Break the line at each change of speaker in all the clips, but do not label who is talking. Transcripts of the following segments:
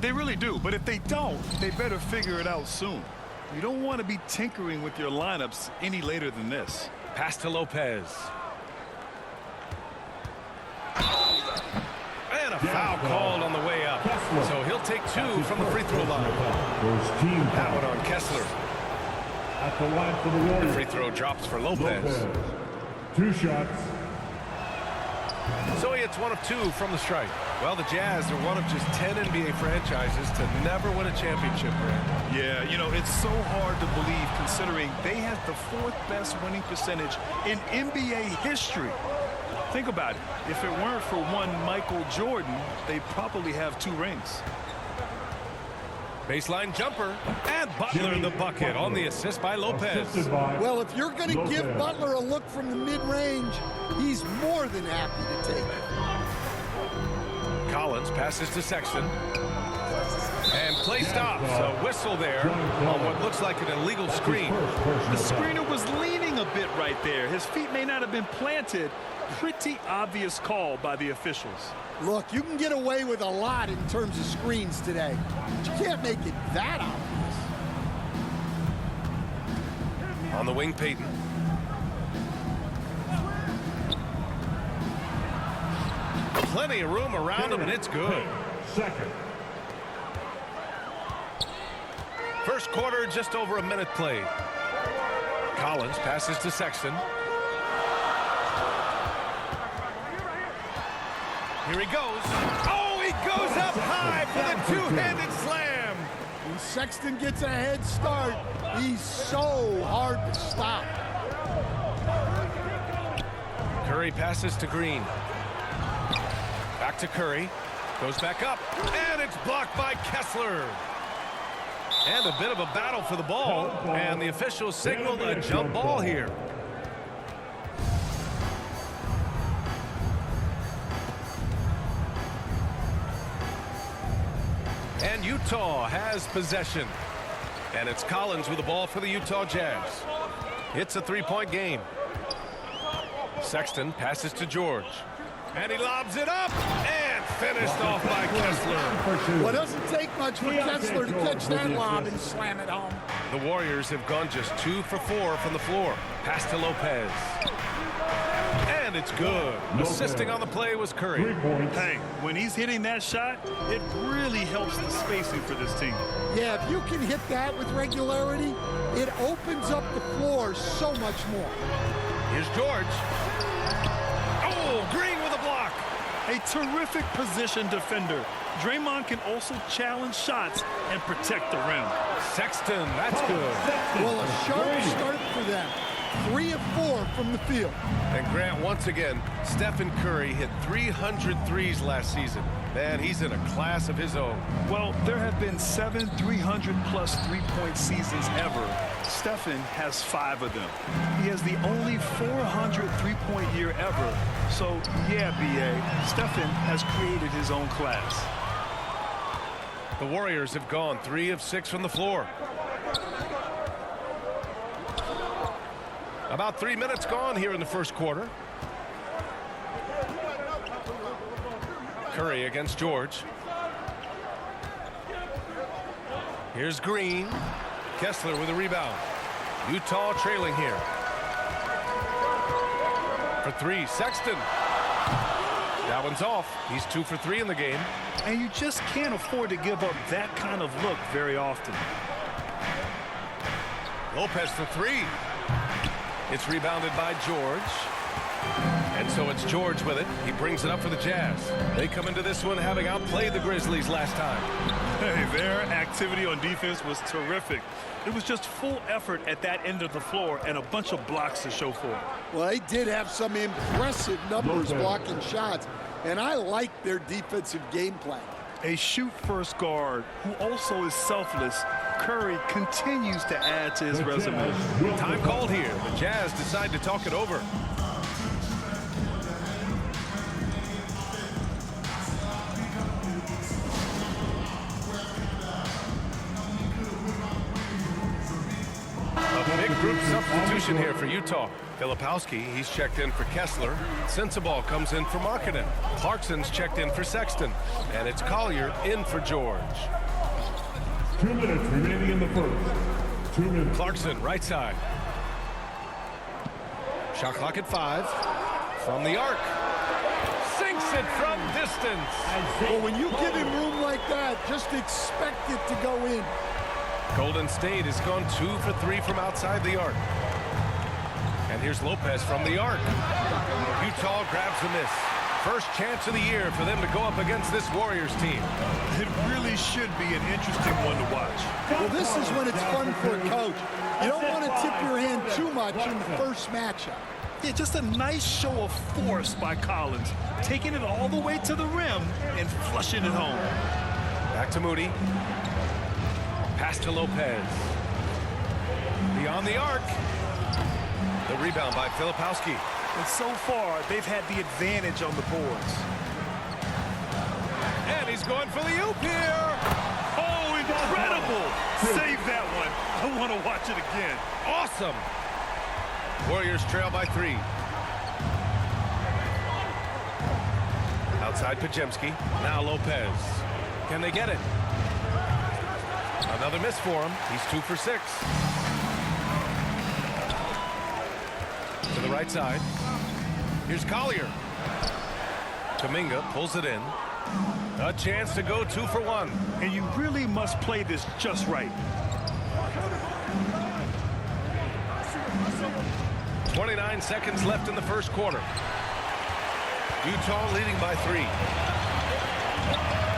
They really do, but if they don't, they better figure it out soon. You don't want to be tinkering with your lineups any later than this.
Pass to Lopez. And a foul called on the way up. So he'll take 2 from the free throw line. That one on Kessler.
At the line for the Warriors.
The free throw drops for Lopez.
2 shots.
So he hits 1 of 2 from the strike. Well, the Jazz are one of just 10 NBA franchises to never win a championship, Grant.
Yeah, you know, it's so hard to believe considering they had the 4th best winning percentage in NBA history. Think about it. If it weren't for one Michael Jordan, they'd probably have 2 rings.
Baseline jumper, and Butler the bucket on the assist by Lopez.
Well, if you're going to give Butler a look from the mid-range, he's more than happy to take it.
Collins passes to Sexton. And play stops. A whistle there on what looks like an illegal screen.
The screener was leaning a bit right there. His feet may not have been planted. Pretty obvious call by the officials.
Look, you can get away with a lot in terms of screens today. But you can't make it that obvious.
On the wing, Payton. Plenty of room around him, and it's good.
Second.
First quarter, just over a minute played. Collins passes to Sexton. Here he goes. Oh, he goes up high for the 2-handed slam.
When Sexton gets a head start, he's so hard to stop.
Curry passes to Green. Back to Curry. Goes back up. And it's blocked by Kessler. And a bit of a battle for the ball. And the officials signaled a jump ball here. And Utah has possession. And it's Collins with the ball for the Utah Jazz. It's a 3-point game. Sexton passes to George. And he lobs it up. And finished off by Kessler.
Well, it doesn't take much for Kessler to catch that lob and slam it home.
The Warriors have gone just 2 for 4 from the floor. Pass to Lopez. And it's good. Assisting on the play was Curry.
Hey, when he's hitting that shot, it really helps the spacing for this team.
Yeah, if you can hit that with regularity, it opens up the floor so much more.
Here's George. Oh, Green with a block.
A terrific position defender. Draymond can also challenge shots and protect the rim.
Sexton, that's good.
Well, a sharp start for them. 3 of 4 from the field.
And Grant, once again, Stephen Curry hit 300 threes last season. Man, he's in a class of his own.
Well, there have been 7 300-plus three-point seasons ever. Stephen has 5 of them. He has the only 400 three-point year ever. So, yeah, B.A., Stephen has created his own class.
The Warriors have gone 3 of 6 from the floor. About 3 minutes gone here in the first quarter. Curry against George. Here's Green. Kessler with a rebound. Utah trailing here. For 3, Sexton. That one's off. He's 2 for 3 in the game.
And you just can't afford to give up that kind of look very often.
Lopez for 3. It's rebounded by George. And so it's George with it. He brings it up for the Jazz. They come into this one having outplayed the Grizzlies last time.
Hey, their activity on defense was terrific. It was just full effort at that end of the floor and a bunch of blocks to show for it.
Well, they did have some impressive numbers blocking shots, and I like their defensive game plan.
A shoot-first guard who also is selfless, Curry continues to add to his resume.
Time called here. The Jazz decide to talk it over. A big group substitution here for Utah. Filipowski, he's checked in for Kessler. Sensabaugh comes in for Markkanen. Clarkson's checked in for Sexton. And it's Collier in for George.
2 minutes remaining in the first. 2 minutes.
Clarkson, right side. Shot clock at 5. From the arc. Sinks it from distance.
Well, when you give him room like that, just expect it to go in.
Golden State has gone 2 for 3 from outside the arc. And here's Lopez from the arc. Utah grabs the miss. First chance of the year for them to go up against this Warriors team.
It really should be an interesting one to watch.
Well, this is when it's fun for a coach. You don't want to tip your hand too much in the first matchup.
Yeah, just a nice show of force by Collins, taking it all the way to the rim and flushing it home.
Back to Moody. Pass to Lopez. Beyond the arc. The rebound by Filipowski.
And so far, they've had the advantage on the boards.
And he's going for the oop here.
Oh, incredible! Save that one. I want to watch it again.
Awesome. Warriors trail by 3. Outside Podziemski. Now Lopez. Can they get it? Another miss for him. He's 2 for 6. To the right side. Here's Collier. Kuminga pulls it in. A chance to go 2 for 1.
And you really must play this just right.
29 seconds left in the first quarter. Utah leading by 3.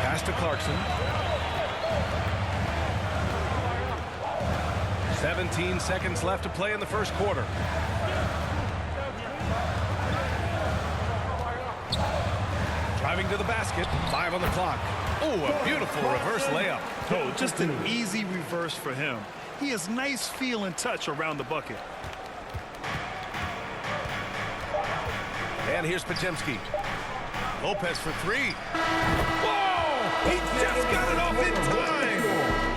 Pass to Clarkson. 17 seconds left to play in the first quarter. Driving to the basket. 5 on the clock. Oh, a beautiful reverse layup.
Oh, just an easy reverse for him. He has nice feel and touch around the bucket.
And here's Podziemski. Lopez for 3. Whoa! He just got it off in time.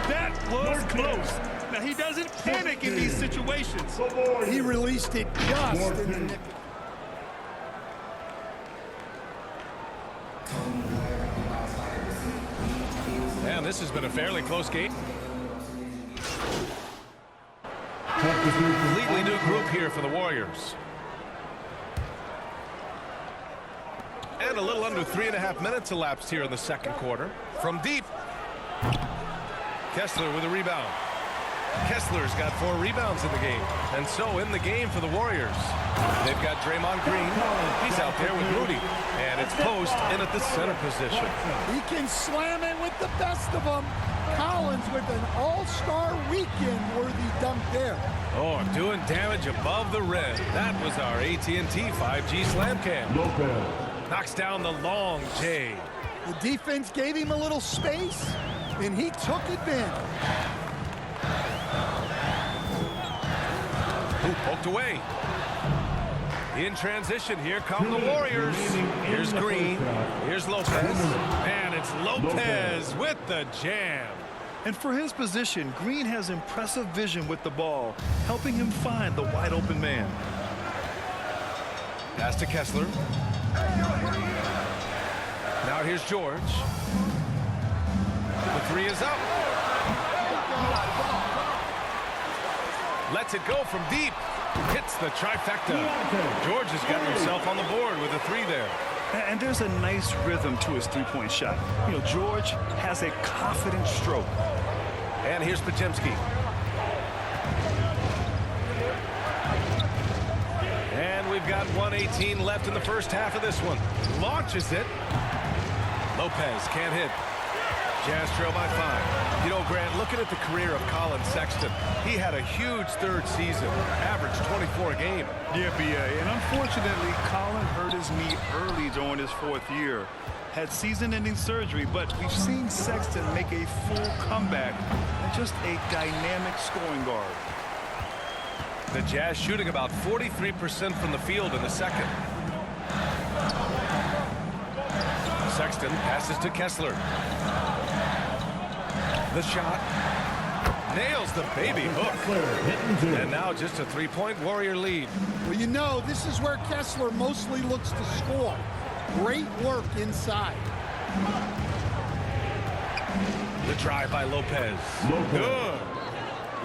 That was close. Now, he doesn't panic in these situations.
He released it just in the nick.
And this has been a fairly close game. Completely new group here for the Warriors. And a little under 3.5 minutes elapsed here in the second quarter. From deep. Kessler with a rebound. Kessler's got 4 rebounds in the game. And so in the game for the Warriors. They've got Draymond Green. He's out there with Moody. And it's Post in at the center position.
He can slam it with the best of them. Collins with an all-star weekend-worthy dunk there.
Oh, doing damage above the rim. That was our AT&T 5G slam cam.
Lopez.
Knocks down the long J.
The defense gave him a little space, and he took advantage.
Ooh, poked away. In transition, here come the Warriors. Here's Green. Here's Lopez. And it's Lopez with the jam.
And for his position, Green has impressive vision with the ball, helping him find the wide open man.
Pass to Kessler. Now here's George. The 3 is up. Lets it go from deep. Hits the trifecta. George has got himself on the board with a 3 there.
And there's a nice rhythm to his three-point shot. You know, George has a confident stroke.
And here's Podziemski. And we've got 1:18 left in the first half of this one. Launches it. Lopez can't hit. Jazz trail by 5. You know, Grant, looking at the career of Colin Sexton, he had a huge third season, averaged 24 a game.
Yeah, B.A. And unfortunately, Colin hurt his knee early during his 4th year. Had season-ending surgery, but we've seen Sexton make a full comeback and just a dynamic scoring guard.
The Jazz shooting about 43% from the field in the second. Sexton passes to Kessler. The shot. nails the baby hook.
Kessler hitting two.
And now just a three-point Warrior lead.
Well, you know, this is where Kessler mostly looks to score. Great work inside.
The try by Lopez.
Lopez.
Good.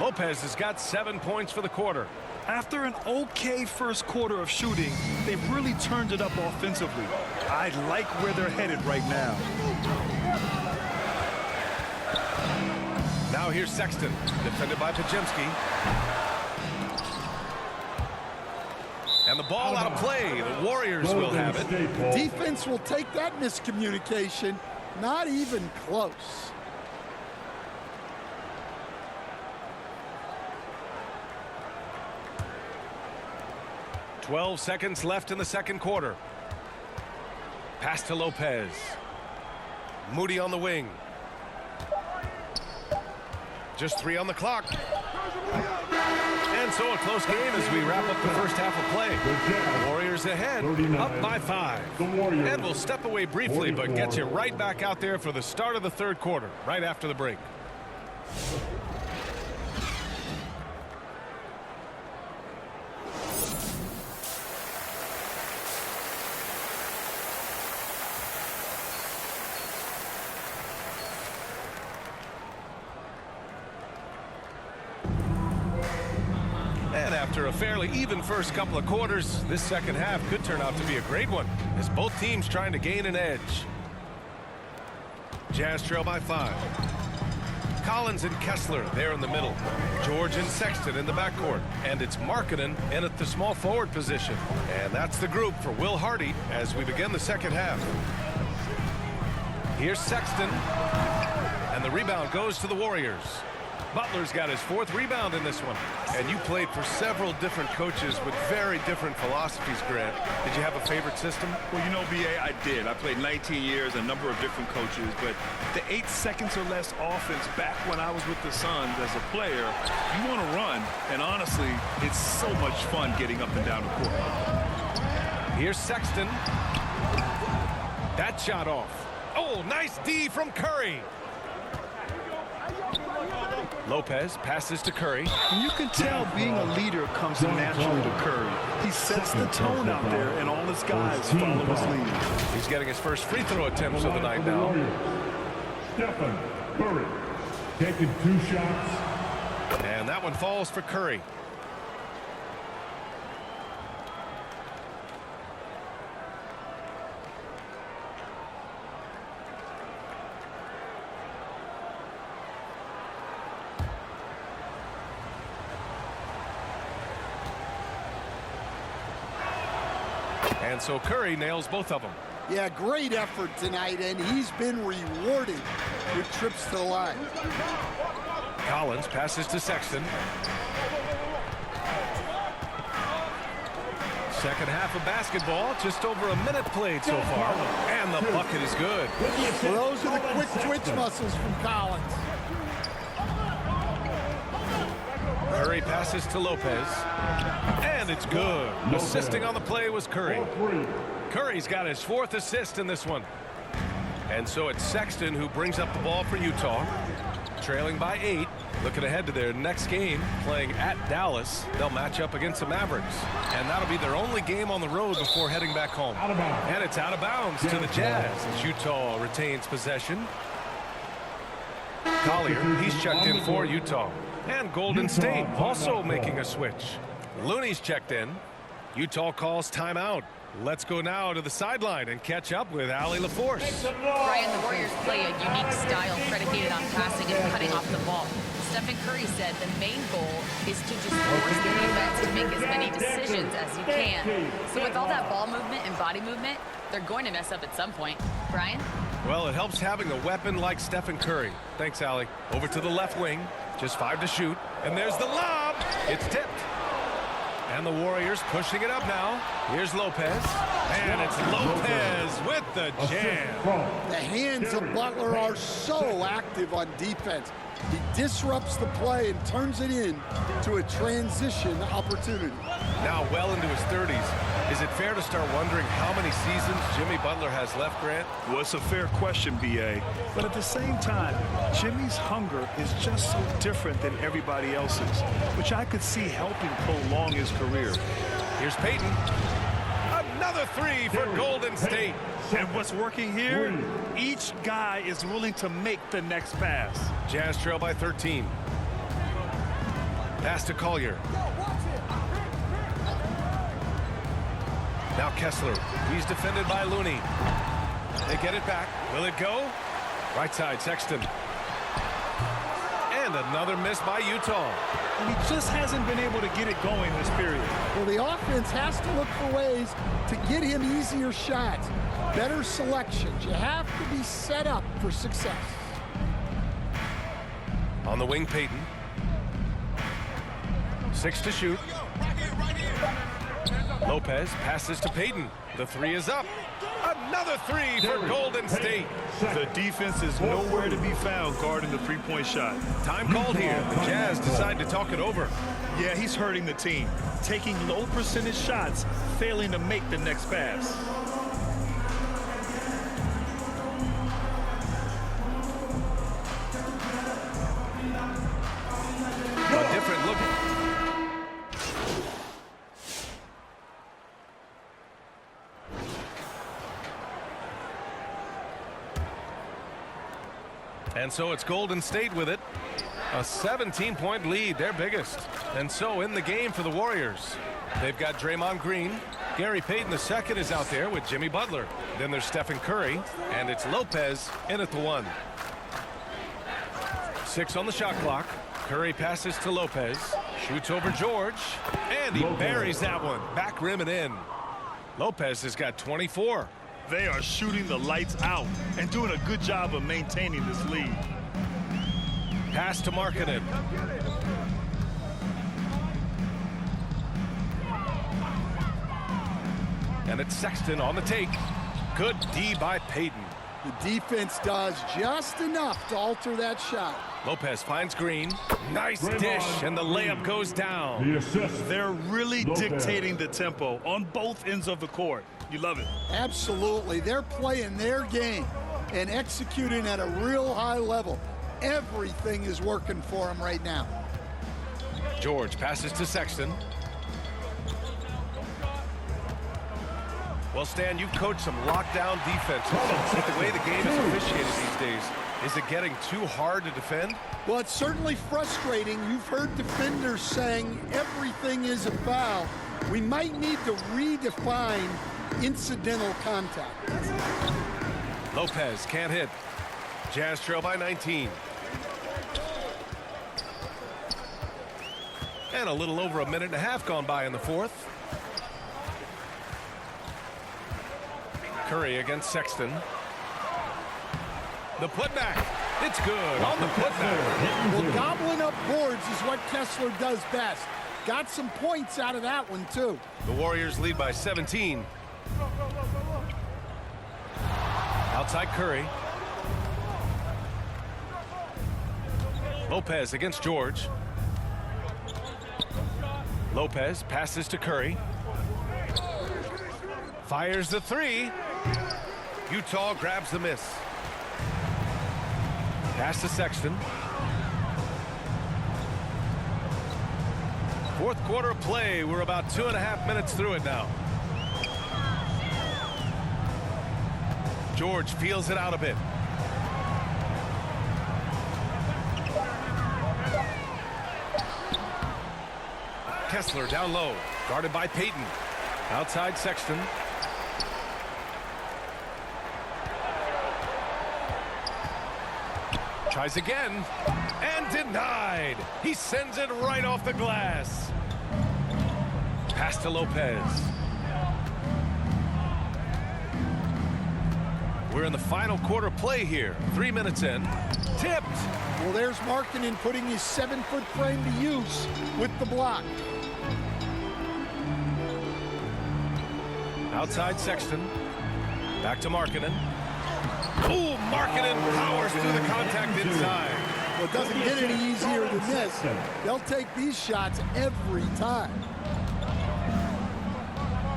Lopez has got 7 points for the quarter.
After an okay first quarter of shooting, they've really turned it up offensively. I like where they're headed right now.
Now here's Sexton, defended by Pajemski. And the ball out of play. The Warriors will
Golden
have it.
State ball.
Defense will take that miscommunication. Not even close.
"12 seconds left in the second quarter. Pass to Lopez. Moody on the wing. Just 3 on the clock. And so a close game as we wrap up the first half of play. Warriors ahead, up by 5.
The Warriors.
And we'll step away briefly, but get you right back out there for the start of the third quarter, right after the break. And after a fairly even first couple of quarters, this second half could turn out to be a great one, as both teams trying to gain an edge. Jazz trail by 5. Collins and Kessler there in the middle. George and Sexton in the backcourt. And it's Markkanen in at the small forward position. And that's the group for Will Hardy as we begin the second half. Here's Sexton. And the rebound goes to the Warriors. Butler's got his 4th rebound in this one. And you played for several different coaches with very different philosophies, Grant. Did you have a favorite system?
Well, you know, B.A., I did. I played 19 years, a number of different coaches, but the 8 seconds or less offense back when I was with the Suns as a player, you want to run, and honestly, it's so much fun getting up and down the court.
Here's Sexton. That shot off. Oh, nice D from Curry. Lopez passes to Curry.
And you can tell being a leader comes naturally to Curry. He sets the tone out there, and all his guys follow his lead.
He's getting his first free throw attempts of the night now.
Stephen Curry taking 2 shots.
And that one falls for Curry. And so Curry nails both of them.
Yeah, great effort tonight, and he's been rewarded with trips to the line.
Collins passes to Sexton. Second half of basketball, just over a minute played so far. And the bucket is good.
Well, those are the quick twitch muscles from Collins.
Curry passes to Lopez. And it's good. Assisting on the play was Curry. Curry's got his 4th assist in this one. And so it's Sexton who brings up the ball for Utah. Trailing by 8. Looking ahead to their next game, playing at Dallas. They'll match up against the Mavericks. And that'll be their only game on the road before heading back home. And it's out of bounds to the Jazz as Utah retains possession. Collier, he's checked in for Utah. And Golden State also making a switch. Looney's checked in. Utah calls timeout. Let's go now to the sideline and catch up with Allie LaForce.
Brian, the Warriors play a unique style predicated on passing and cutting off the ball. Stephen Curry said the main goal is to just force the defense to make as many decisions as you can. So with all that ball movement and body movement, they're going to mess up at some point. Brian?
Well, it helps having a weapon like Stephen Curry. Thanks, Allie. Over to the left wing. Just 5 to shoot. And there's the lob. It's tipped. And the Warriors pushing it up now. Here's Lopez. And it's Lopez with the jam.
The hands of Butler are so active on defense. He disrupts the play and turns it in to a transition opportunity.
Now well into his 30s. Is it fair to start wondering how many seasons Jimmy Butler has left, Grant?
Well, it's a fair question, B.A. But at the same time, Jimmy's hunger is just so different than everybody else's, which I could see helping prolong his career.
Here's Payton. Another three for Golden State.
And what's working here? Each guy is willing to make the next pass.
Jazz trail by 13. Pass to Collier. Now Kessler. He's defended by Looney. They get it back. Will it go? Right side, Sexton. And another miss by Utah.
And he just hasn't been able to get it going this period.
Well, the offense has to look for ways to get him easier shots, better selections. You have to be set up for success.
On the wing, Payton. 6 to shoot. Lopez passes to Payton. The three is up. Another three for Golden State.
The defense is nowhere to be found guarding the three-point shot.
Time called here. The Jazz decide to talk it over.
Yeah, he's hurting the team. Taking low percentage shots, failing to make the next pass.
A different look. And so it's Golden State with it. A 17-point lead, their biggest. And so in the game for the Warriors, they've got Draymond Green. Gary Payton II is out there with Jimmy Butler. Then there's Stephen Curry, and it's Lopez in at the 1. 6 on the shot clock. Curry passes to Lopez. Shoots over George, and he buries that one. Back rim and in. Lopez has got 24.
They are shooting the lights out and doing a good job of maintaining this lead.
Pass to Markkanen. And it's Sexton on the take. Good D by Payton.
The defense does just enough to alter that shot.
Lopez finds Green. Nice dish, and the layup goes down.
The assist.
They're really dictating the tempo on both ends of the court. You love it.
Absolutely. They're playing their game and executing at a real high level. Everything is working for them right now.
George passes to Sexton. Well, Stan, you've coached some lockdown defenses. But the way the game is officiated these days, is it getting too hard to defend?
Well, it's certainly frustrating. You've heard defenders saying everything is a foul. We might need to redefine incidental contact.
Lopez can't hit. Jazz trail by 19. And a little over a minute and a half gone by in the fourth. Curry against Sexton. The putback. It's good on the putback.
Well, gobbling up boards is what Kessler does best. Got some points out of that one, too.
The Warriors lead by 17. Outside Curry. Lopez against George. Lopez passes to Curry. Fires the three. Utah grabs the miss. Pass to Sexton. Fourth quarter of play. We're about 2.5 minutes through it now. George feels it out a bit. Kessler down low, guarded by Payton. Outside Sexton. Tries again, and denied. He sends it right off the glass. Pass to Lopez. We're in the final quarter play here. 3 minutes in. Tipped.
Well, there's Markkanen putting his 7-foot frame to use with the block.
Outside Sexton. Back to Markkanen. Ooh, Markkanen powers through the contact inside.
Well, it doesn't get any easier than this. They'll take these shots every time.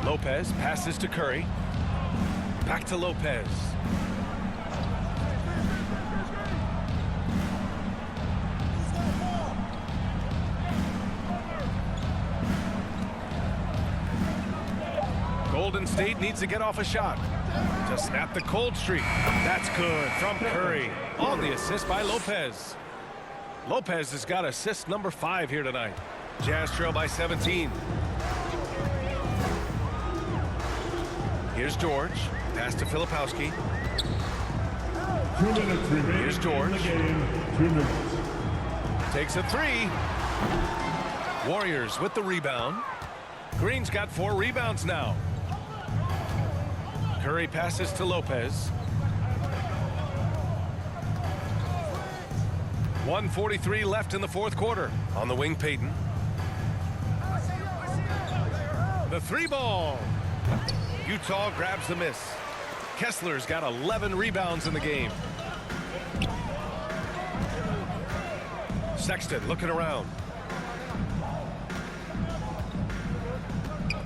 Lopez passes to Curry. Back to Lopez. Golden State needs to get off a shot to snap the cold streak. That's good from Curry on the assist by Lopez. Lopez has got assist number 5 here tonight. Jazz trail by 17. Here's George. Pass to Filipowski.
2 minutes remaining.
Here's George.
In the game. 2 minutes.
Takes a 3. Warriors with the rebound. Green's got 4 rebounds now. Curry passes to Lopez. 1:43 left in the fourth quarter. On the wing, Payton. The 3 ball. Utah grabs the miss. Kessler's got 11 rebounds in the game. Sexton looking around.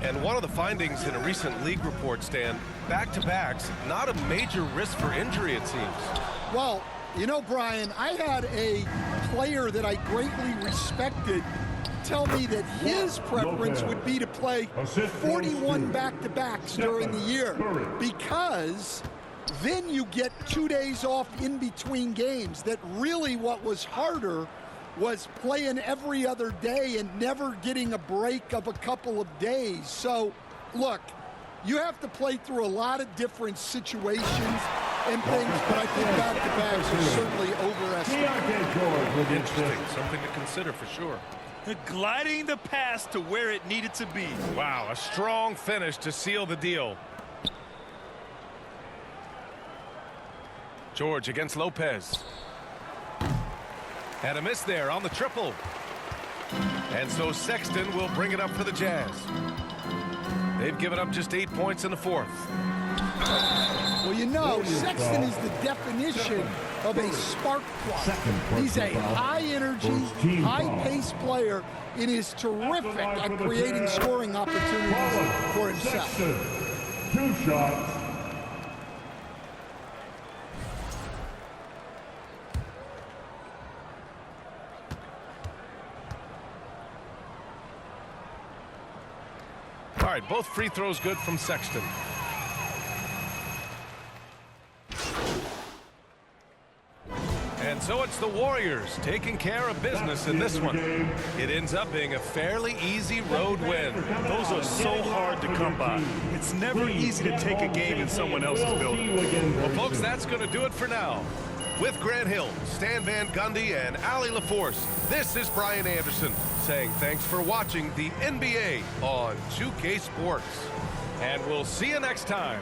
And one of the findings in a recent league report, Stan, back-to-backs, not a major risk for injury, it seems.
Well, you know, Brian, I had a player that I greatly respected tell me that his preference would be to play 41 back-to-backs during the year because then you get 2 days off in between games. That really what was harder was playing every other day and never getting a break of a couple of days. So, look, you have to play through a lot of different situations and things, but I think back-to-backs are certainly overestimated.
Interesting, something to consider for sure.
Gliding the pass to where it needed to be.
Wow, a strong finish to seal the deal. George against Lopez. And a miss there on the triple. And so Sexton will bring it up for the Jazz. They've given up just 8 points in the fourth.
Well, you know, Sexton is the definition of a spark plug. He's a high-energy, high-paced player and is terrific at creating scoring opportunities for himself.
2 shots.
All right, both free throws good from Sexton. And so it's the Warriors taking care of business in this one. It ends up being a fairly easy road win.
Those are so hard to come by. It's never easy to take a game in someone else's building.
Well, folks, that's going to do it for now. With Grant Hill, Stan Van Gundy, and Allie LaForce, this is Brian Anderson saying thanks for watching the NBA on 2K Sports. And we'll see you next time.